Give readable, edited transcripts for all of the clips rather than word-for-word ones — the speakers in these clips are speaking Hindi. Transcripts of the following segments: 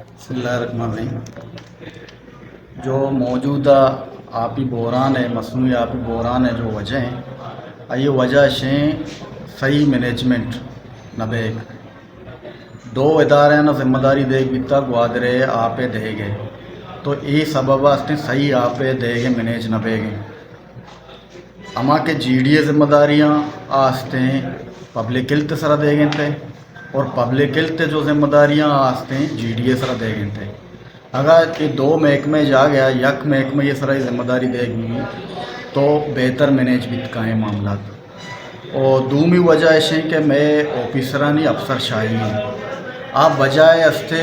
बिस्मिल्लाहिर्रहमानिर्रहीम। जो मौजूदा आपी बहरान है, मसनूई आपी बहरान है, जो वजह हैं ये वजह शें सही मैनेजमेंट नबेग दो इदारे न जिम्मेदारी देख बिता ग्वादरे आपे देगे तो ये सबब आस्ते सही आपे देगे मैनेज नबेगे अमा के GDA जिम्मेदारियाँ आस्ते पब्लिक हेल्थ सरा देगे थे और पब्लिक हेल्थ जो जिम्मेदारियाँ आस्ते GDA सरा देगे थे। अगर ये दो महकमे जा गया यक महकमे ये सरा जिम्मेदारी देगी तो बेहतर मैनेज भी का है मामला। और दूसरी वजह ऐसे कि मैं ऑफिसरानी अफसर शाही हूँ आप बजाय अस्ते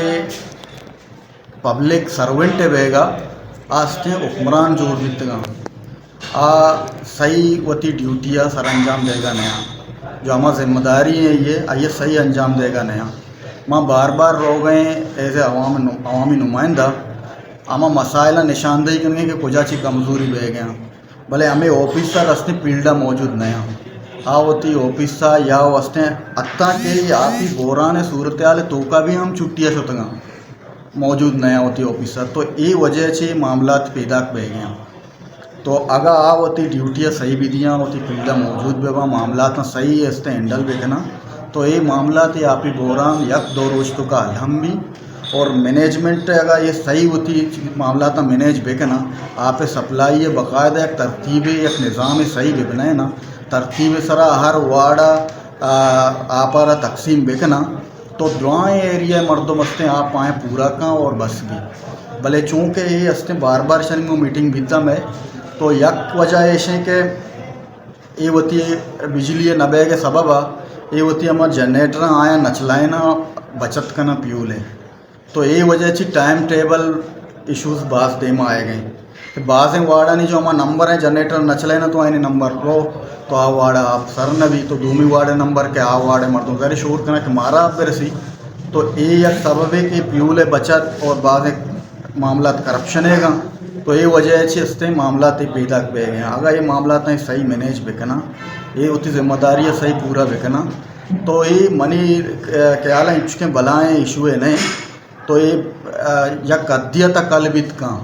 पब्लिक सर्वेंट बेगा आस्ते हुक्मरान जोर बितगा सही वती ड्यूटियाँ सर अंजाम देगा नया जो हमारा जिम्मेदारी है ये सही अंजाम देगा नया। माँ बार बार रो गए एज ए अवामी नुमाइंदा आमा मसाइला निशानदेही करेंगे कि कुछ अच्छी कमज़ोरी बह गया भले हमें ऑफिसर अस्ते फील्डा मौजूद नया आवती ऑफिसर या वस्ते अत्ता के आप ही बोरान सूरत हाल तो का भी हम छुट्टियाँ शुतगा मौजूद नया होती ऑफिसर तो ये वजह से मामला पैदा बह गया। तो अगर आ होती ड्यूटियाँ सही विधियाँ होती फील्डा मौजूद बेवा मामला सही इसते हैंडल बेगना तो ये मामला आप ही बोरान यक दो रोज तो का अलहम भी और मैनेजमेंट अगर ये सही होती मामला मैनेज बेकना आप सप्लाई बाकायदा एक तरतीब एक निज़ाम सही बेबना ना तरतीब सरा हर वार्डा आप तकसीम बेकना तो दुआएं एरिया मर्दों मस्ते आप पाएँ पूरा का और बस भी भले चूँकि ये हस्ते बार बार शर्म मीटिंग बीता में तो यक वजह ऐसे कि ये होती बिजली नबे के सबब ये होती हमारे जनरेटर आया नचलाए ना बचत करना प्यूल है तो ये वजह से टाइम टेबल इश्यूज़ बास दे में आए गए कि बाज़ वार्डा नहीं जो हमारा नंबर है जनरेटर नचलाए ना तो आए नहीं नंबर रो तो आ वार्डा आप सर न भी तो दूमी वार्ड नंबर के आ वार्ड मर्दों जरा शोर करना कि मारा आप सी तो ये एक सबब है कि प्यूल है बचत और बाज़ मामला करप्शन है तो ये वजह से इससे मामला पैदा बह गए। अगर ये मामला सही मैनेज बेकना ये उतनी जिम्मेदारी सही पूरा बेकना तो ये मनी ख्याल है चुके बलाएँ इशू है नहीं तो ये यक अध्यता कलबित का